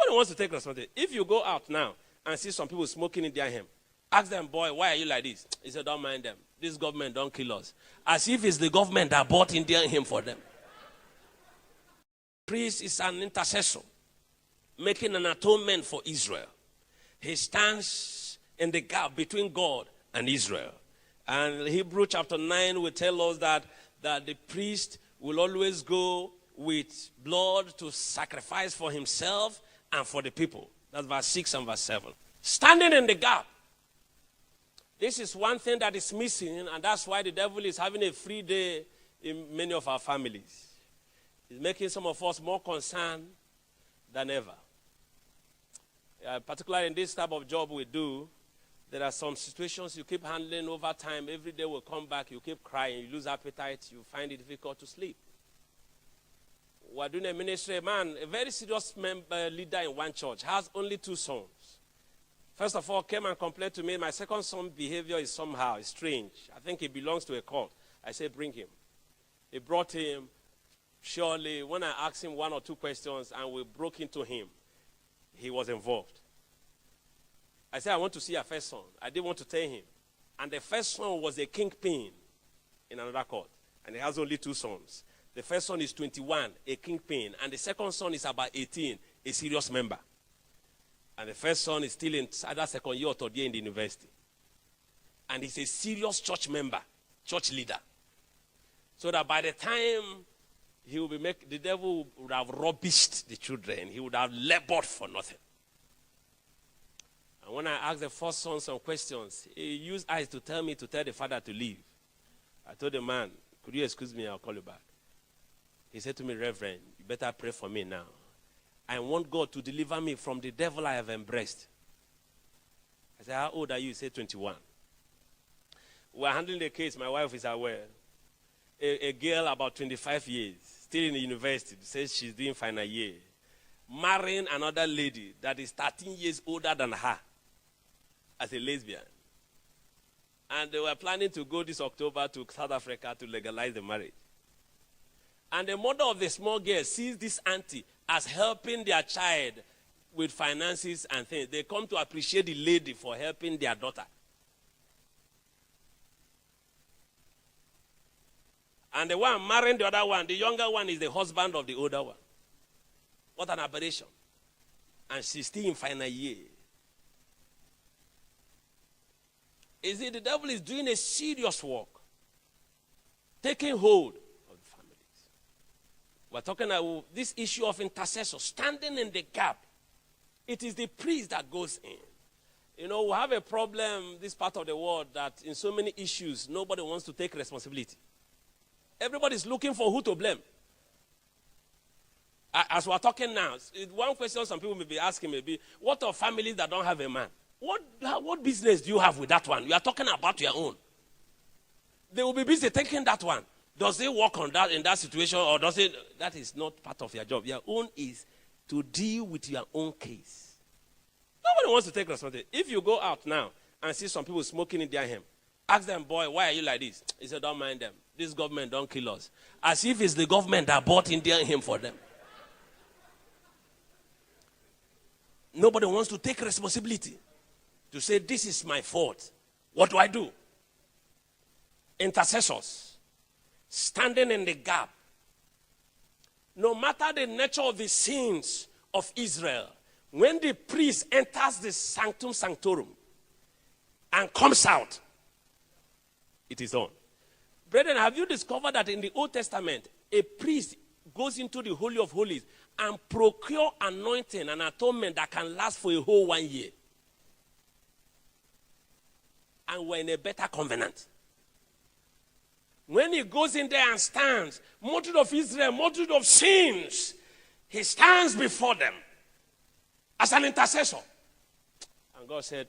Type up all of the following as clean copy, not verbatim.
Nobody wants to take responsibility. If you go out now and see some people smoking in their home, ask them, boy, why are you like this? He said, don't mind them. This government don't kill us. As if it's the government that bought Indian hymn for them. Priest is an intercessor, making an atonement for Israel. He stands in the gap between God and Israel. And Hebrew chapter 9 will tell us that the priest will always go with blood to sacrifice for himself and for the people. That's verse 6 and verse 7. Standing in the gap. This is one thing that is missing, and that's why the devil is having a free day in many of our families. It's making some of us more concerned than ever. Particularly in this type of job we do, there are some situations you keep handling over time. Every day will come back, you keep crying, you lose appetite, you find it difficult to sleep. We're doing a ministry, a man, a very serious leader in one church, has only 2 sons. First of all, came and complained to me, my second son's behavior is somehow strange. I think he belongs to a cult. I said, bring him. He brought him. Surely, when I asked him 1 or 2 questions and we broke into him, he was involved. I said, I want to see your first son. I didn't want to tell him. And the first son was a kingpin in another court. And he has only 2 sons. The first son is 21, a kingpin. And the second son is about 18, a serious member. And the first son is still in either second year or third year in the university. And he's a serious church member, church leader. So that by the time he will be the devil would have rubbished the children. He would have labored for nothing. And when I asked the first son some questions, he used eyes to tell me to tell the father to leave. I told the man, could you excuse me? I'll call you back. He said to me, Reverend, you better pray for me now. I want God to deliver me from the devil I have embraced. I said, how old are you? He said, 21. We're handling the case. My wife is aware. A girl about 25 years, still in the university, says she's doing final year, marrying another lady that is 13 years older than her as a lesbian. And they were planning to go this October to South Africa to legalize the marriage. And the mother of the small girl sees this auntie as helping their child with finances and things. They come to appreciate the lady for helping their daughter. And the one marrying the other one, the younger one is the husband of the older one. What an aberration. And she's still in final year. Is it the devil is doing a serious work, taking hold of the families. We're talking about this issue of intercessor, standing in the gap. It is the priest that goes in. You know, we have a problem, this part of the world, that in so many issues, nobody wants to take responsibility. Everybody's looking for who to blame. As we're talking now, one question some people may be asking may be, what are families that don't have a man? What business do you have with that one? You are talking about your own. They will be busy taking that one. Does it work on that in that situation, or does it? That is not part of your job. Your own is to deal with your own case. Nobody wants to take responsibility. If you go out now and see some people smoking in their home, ask them, boy, why are you like this? He said, don't mind them. This government don't kill us. As if it's the government that bought Indian hymn for them. Nobody wants to take responsibility. To say, this is my fault. What do I do? Intercessors. Standing in the gap. No matter the nature of the sins of Israel, when the priest enters the sanctum sanctorum and comes out, it is on. Brethren, have you discovered that in the Old Testament, a priest goes into the Holy of Holies and procure anointing and atonement that can last for a whole 1 year? And we're in a better covenant. When he goes in there and stands, multitude of Israel, multitude of sins, he stands before them as an intercessor. And God said,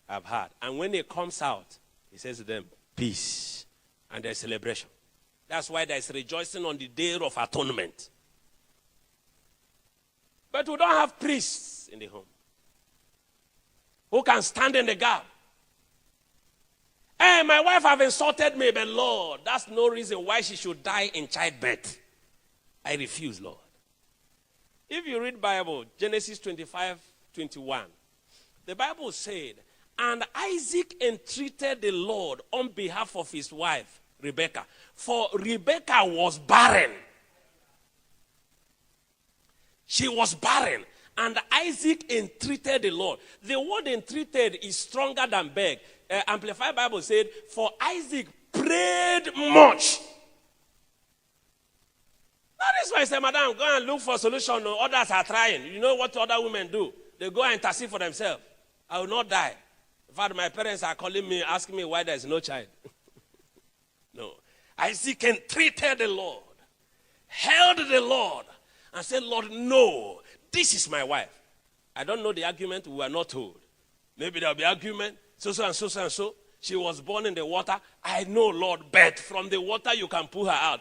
I've heard. And when he comes out, he says to them, peace. And there's celebration. That's why there's rejoicing on the day of atonement. But we don't have priests in the home who can stand in the gap. Hey, my wife have insulted me, but Lord, that's no reason why she should die in childbirth. I refuse, Lord. If you read Bible, Genesis 25:21, the Bible said, and Isaac entreated the Lord on behalf of his wife, Rebekah, for Rebekah was barren. She was barren. And Isaac entreated the Lord. The word entreated is stronger than beg. Amplified Bible said, for Isaac prayed much. That is why I say, madam, go and look for a solution. Others are trying. You know what other women do? They go and intercede for themselves. I will not die. In fact, my parents are calling me, asking me why there is no child. No. Isaac entreated the Lord, held the Lord, and said, Lord, no, this is my wife. I don't know the argument. We were not told. Maybe there will be argument. So and so and so. She was born in the water. I know, Lord, but from the water you can pull her out.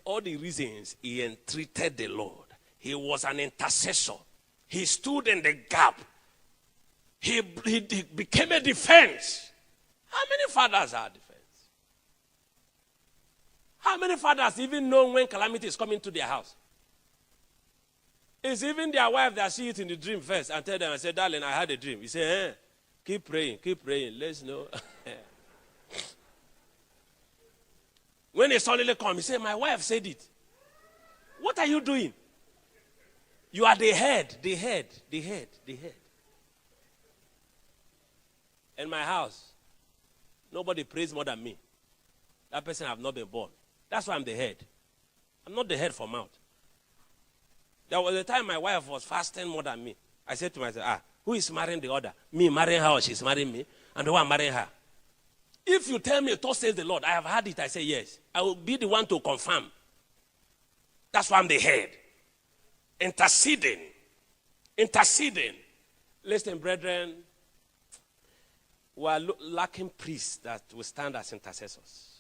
All the reasons he entreated the Lord. He was an intercessor. He stood in the gap. He became a defense. How many fathers are defense? How many fathers even know when calamity is coming to their house? It's even their wife that see it in the dream first and tell them, I say, darling, I had a dream. You say, keep praying, let's know. When they suddenly come, he say, my wife said it. What are you doing? You are the head. In my house, nobody prays more than me. That person have not been born. That's why I'm the head. I'm not the head for mouth. There was a time my wife was fasting more than me. I said to myself, who is marrying the other? Me marrying her or she's marrying me? And the one marrying her. If you tell me, thus says the Lord, I have had it, I say yes. I will be the one to confirm. That's why I'm the head. Interceding. Listen, brethren, we are lacking priests that will stand as intercessors.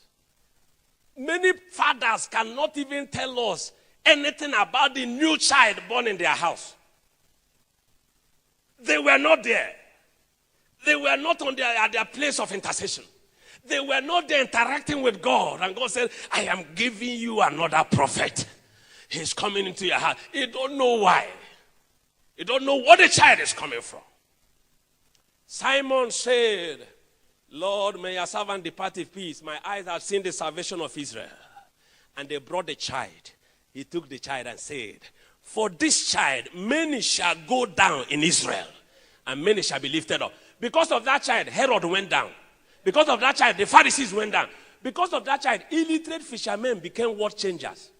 Many fathers cannot even tell us anything about the new child born in their house. They were not there. They were not at their place of intercession. They were not there interacting with God. And God said, I am giving you another prophet. He's coming into your heart. You don't know why. You don't know what the child is coming from. Simon said, Lord, may your servant depart in peace. My eyes have seen the salvation of Israel. And they brought the child. He took the child and said, for this child, many shall go down in Israel, and many shall be lifted up. Because of that child, Herod went down. Because of that child, the Pharisees went down. Because of that child, illiterate fishermen became world changers.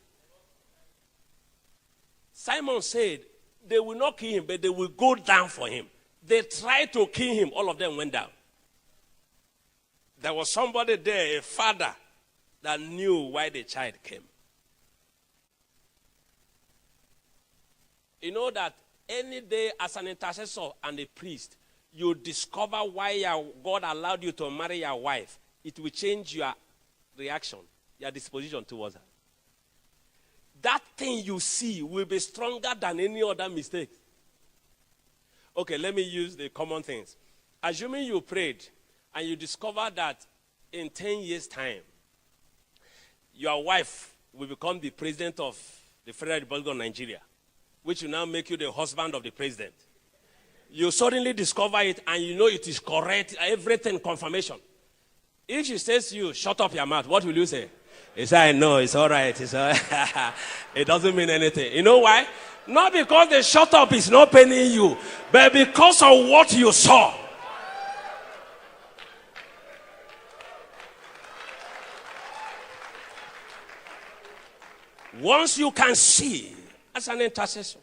Simon said, they will not kill him, but they will go down for him. They tried to kill him. All of them went down. There was somebody there, a father, that knew why the child came. You know that any day as an intercessor and a priest, you discover why God allowed you to marry your wife. It will change your reaction, your disposition towards her. That thing you see will be stronger than any other mistake. Okay, let me use the common things. Assuming you prayed and you discover that in 10 years' time, your wife will become the president of the Federal Republic of Nigeria, which will now make you the husband of the president. You suddenly discover it and you know it is correct, everything confirmation. If she says to you, shut up your mouth, what will you say? You say, I know, it's all right. It's all right. It doesn't mean anything. You know why? Not because the shut up is not paining you, but because of what you saw. Once you can see, as an intercessor,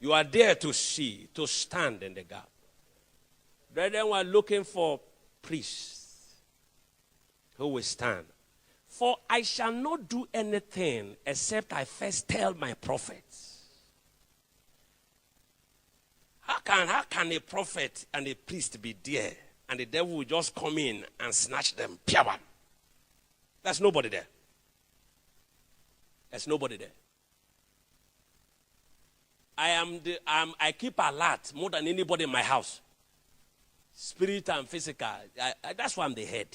you are there to see, to stand in the gap. Brethren, we are looking for priests who will stand. For I shall not do anything except I first tell my prophets. How can a prophet and a priest be there and the devil will just come in and snatch them? Piawan. There's nobody there. There's nobody there. I keep alert more than anybody in my house. Spirit and physical. That's why I'm the head.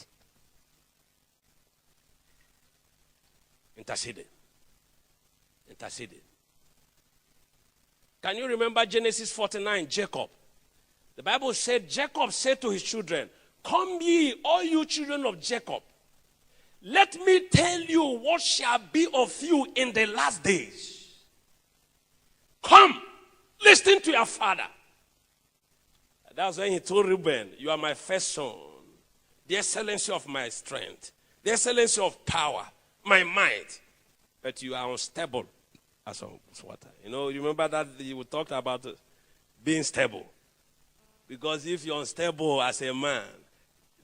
Interceding. interceding. Can you remember Genesis 49, Jacob? The Bible said, Jacob said to his children, "Come ye, all you children of Jacob, let me tell you what shall be of you in the last days. Come, listen to your father." That's when he told Reuben, "You are my first son, the excellency of my strength, the excellency of power, my might. But you are unstable as water." You remember that you talked about being stable. Because if you're unstable as a man,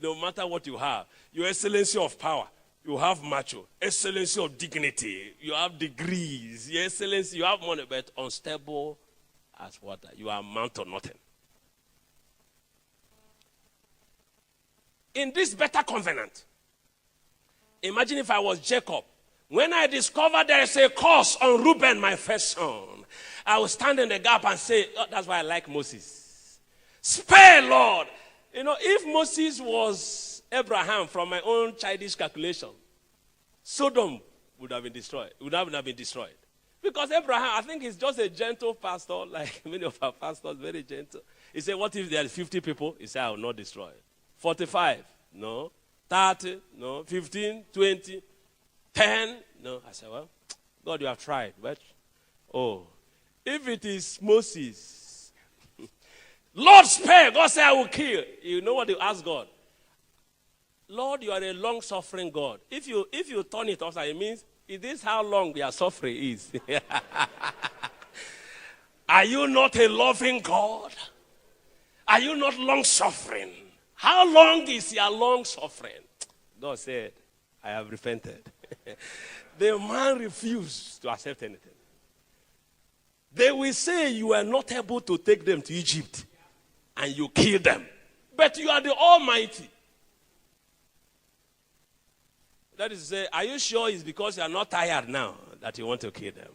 no matter what you have, your excellency of power, you have macho, excellency of dignity, you have degrees, your excellency, you have money, but unstable as water. You are amount to nothing. In this better covenant, imagine if I was Jacob. When I discover there is a curse on Reuben, my first son, I will stand in the gap and say, that's why I like Moses. Spare, Lord. If Moses was Abraham, from my own childish calculation, Sodom would have been destroyed. Would have been destroyed. Because Abraham, I think he's just a gentle pastor, like many of our pastors, very gentle. He said, what if there are 50 people? He said, I will not destroy it. 45, no. 30, no. 15, 20, 10, no. I said, well, God, you have tried. But, if it is Moses, Lord, spare. God said, I will kill. You know what you ask God? Lord, you are a long-suffering God. If you turn it upside, it means, is this how long your suffering is? Are you not a loving God? Are you not long-suffering? How long is your long-suffering? God said, I have repented. The man refused to accept anything. They will say you are not able to take them to Egypt and you kill them. But you are the Almighty. That is to say, are you sure it's because you are not tired now that you want to kill them?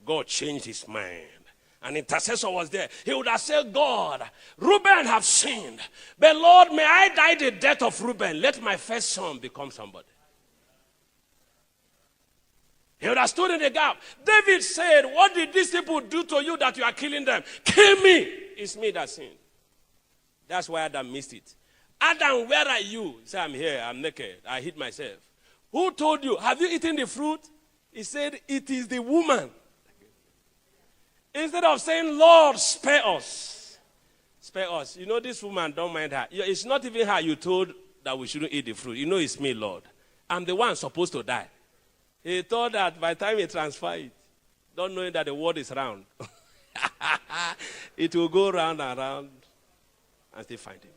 God changed his mind. An intercessor was there. He would have said, God, Reuben have sinned. But Lord, may I die the death of Reuben. Let my first son become somebody. He would have stood in the gap. David said, what did these people do to you that you are killing them? Kill me. It's me that sinned. That's why Adam missed it. Adam, where are you? He said, I'm here. I'm naked. I hid myself. Who told you? Have you eaten the fruit? He said, it is the woman. Instead of saying, Lord, spare us. Spare us. This woman, don't mind her. It's not even her you told that we shouldn't eat the fruit. It's me, Lord. I'm the one supposed to die. He thought that by the time he transfer it, not knowing that the world is round, it will go round and round and still find him.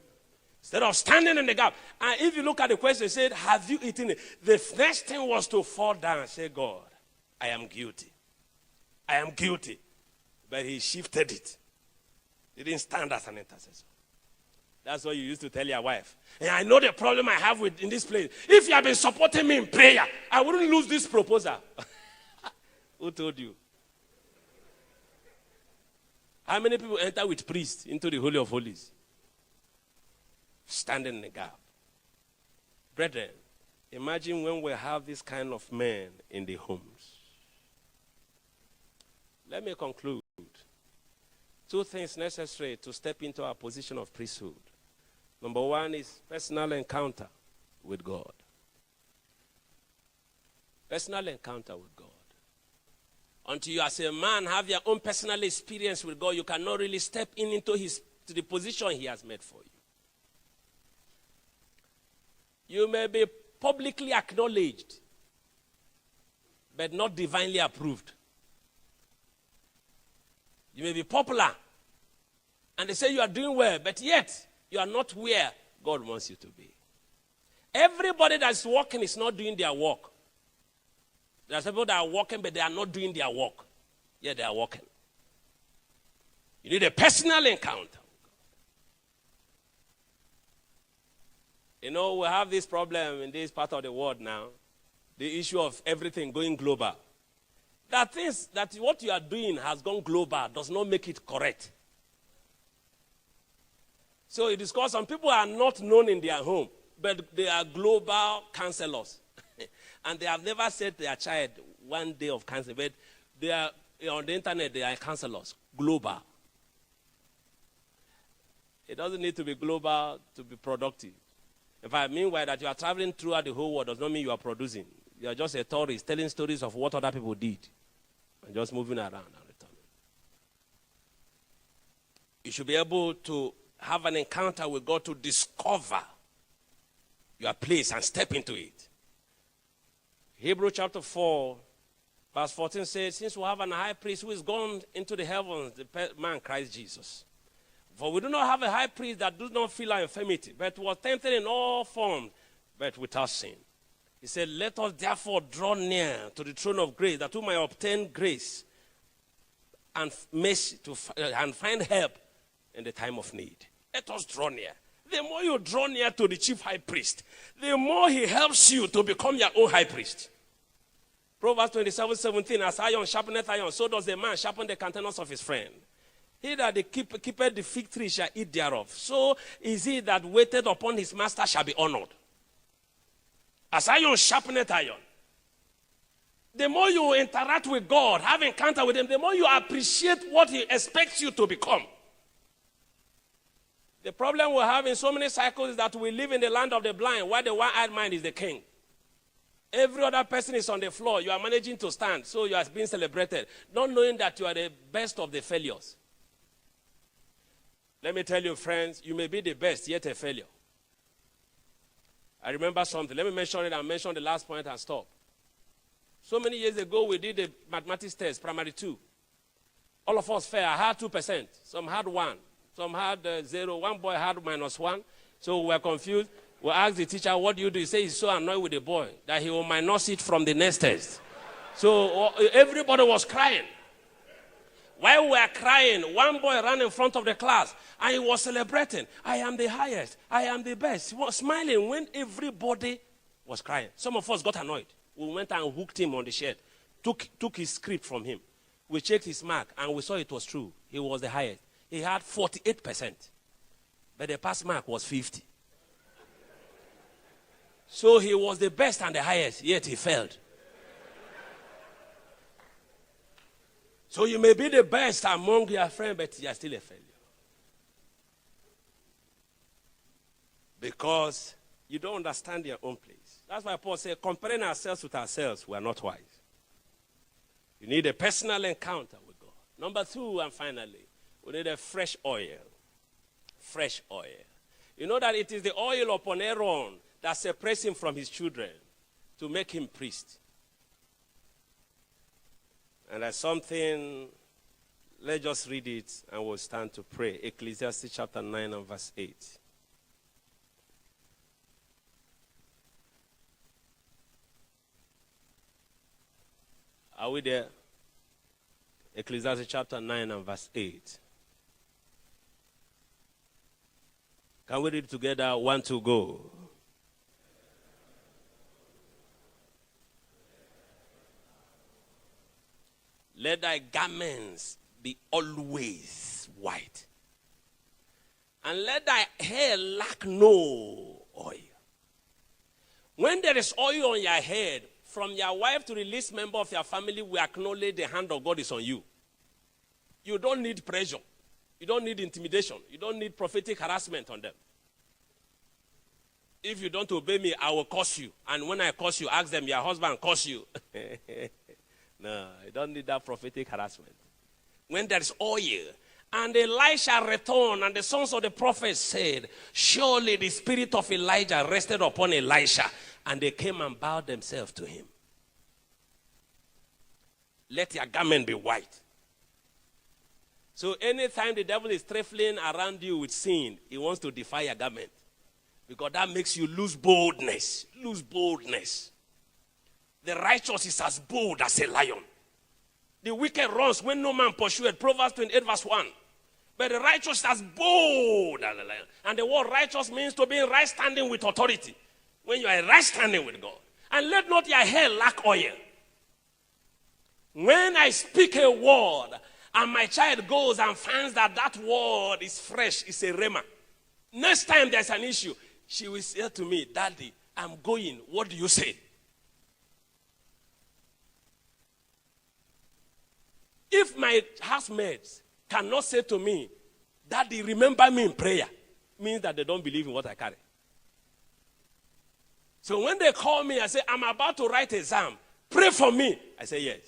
Instead of standing in the gap. And if you look at the question, it said, have you eaten it? The next thing was to fall down and say, God, I am guilty. I am guilty. But he shifted it. He didn't stand as an intercessor. That's what you used to tell your wife. And I know the problem I have in this place. If you have been supporting me in prayer, I wouldn't lose this proposal. Who told you? How many people enter with priests into the Holy of Holies? Standing in the gap. Brethren, imagine when we have this kind of men in the homes. Let me conclude. 2 things necessary to step into our position of priesthood. Number 1 is personal encounter with God. Personal encounter with God. Until you as a man have your own personal experience with God, you cannot really step into to the position he has made for you. You may be publicly acknowledged, but not divinely approved. You may be popular, and they say you are doing well, but yet you are not where God wants you to be. Everybody that's working is not doing their work. There are people that are working, but they are not doing their work. Yet they are working. You need a personal encounter. We have this problem in this part of the world now. The issue of everything going global. That things that what you are doing has gone global does not make it correct. So it is because some people are not known in their home, but they are global counselors. And they have never said to their child one day of counseling. But They are on the internet, they are counselors. Global. It doesn't need to be global to be productive. In fact, meanwhile, that you are traveling throughout the whole world does not mean you are producing. You are just a tourist telling stories of what other people did and just moving around and returning. You should be able to have an encounter with God to discover your place and step into it. Hebrews chapter 4, verse 14 says, since we have an high priest who is gone into the heavens, the man Christ Jesus. For we do not have a high priest that does not feel our infirmity, but was tempted in all forms, but without sin. He said, let us therefore draw near to the throne of grace, that we may obtain grace and mercy and find help in the time of need. Let us draw near. The more you draw near to the chief high priest, the more he helps you to become your own high priest. Proverbs 27:17, as iron sharpeneth iron, so does a man sharpen the countenance of his friend. He that keepeth the fig tree shall eat thereof. So is he that waited upon his master shall be honored. As iron sharpeneth iron. The more you interact with God, have encounter with him, the more you appreciate what he expects you to become. The problem we have in so many cycles is that we live in the land of the blind, while the one-eyed man is the king. Every other person is on the floor. You are managing to stand, so you are being celebrated, not knowing that you are the best of the failures. Let me tell you, friends, you may be the best, yet a failure. I remember something. Let me mention it and mention the last point and stop. So many years ago, we did a mathematics test, primary 2. All of us failed. I had 2%. Some had 1. Some had 0. One boy had -1. So we were confused. We asked the teacher, what do you do? He said he's so annoyed with the boy that he will minus it from the next test. So everybody was crying. While we were crying, one boy ran in front of the class and he was celebrating. I am the highest. I am the best. He was smiling when everybody was crying. Some of us got annoyed. We went and hooked him on the shirt, took his script from him. We checked his mark and we saw it was true. He was the highest. He had 48%. But the pass mark was 50. So he was the best and the highest, yet he failed. So you may be the best among your friends, but you are still a failure. Because you don't understand your own place. That's why Paul said, comparing ourselves with ourselves, we are not wise. You need a personal encounter with God. Number 2, and finally, we need a fresh oil. Fresh oil. You know that it is the oil upon Aaron that separates him from his children to make him priest. And there's something, let's just read it and we'll stand to pray. Ecclesiastes chapter 9 and verse 8. Are we there? Ecclesiastes chapter 9 and verse 8. Can we read it together? 1, 2, go. Let thy garments be always white, and let thy hair lack no oil. When there is oil on your head, from your wife to the least member of your family, we acknowledge the hand of God is on you. You don't need pressure. You don't need intimidation. You don't need prophetic harassment on them. If you don't obey me, I will curse you. And when I curse you, ask them, your husband curse you. No, you don't need that prophetic harassment. When there is oil, and Elisha returned, and the sons of the prophets said, surely the spirit of Elijah rested upon Elisha, and they came and bowed themselves to him. Let your garment be white. So anytime the devil is trifling around you with sin, he wants to defy your garment. Because that makes you lose boldness. Lose boldness. The righteous is as bold as a lion. The wicked runs when no man pursueth. Proverbs 28 verse 1. But the righteous is as bold as a lion. And the word righteous means to be in right standing with authority. When you are in right standing with God. And let not your hair lack oil. When I speak a word, and my child goes and finds that that word is fresh, it's a rhema. Next time there's an issue, she will say to me, Daddy, I'm going. What do you say? If my housemates cannot say to me, Daddy, remember me in prayer, means that they don't believe in what I carry. So when they call me and say, I'm about to write exam, pray for me, I say yes.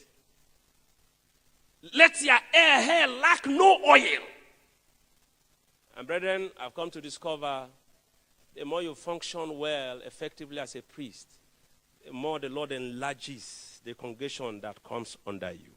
Let your hair lack no oil. And brethren, I've come to discover the more you function well, effectively as a priest, the more the Lord enlarges the congregation that comes under you.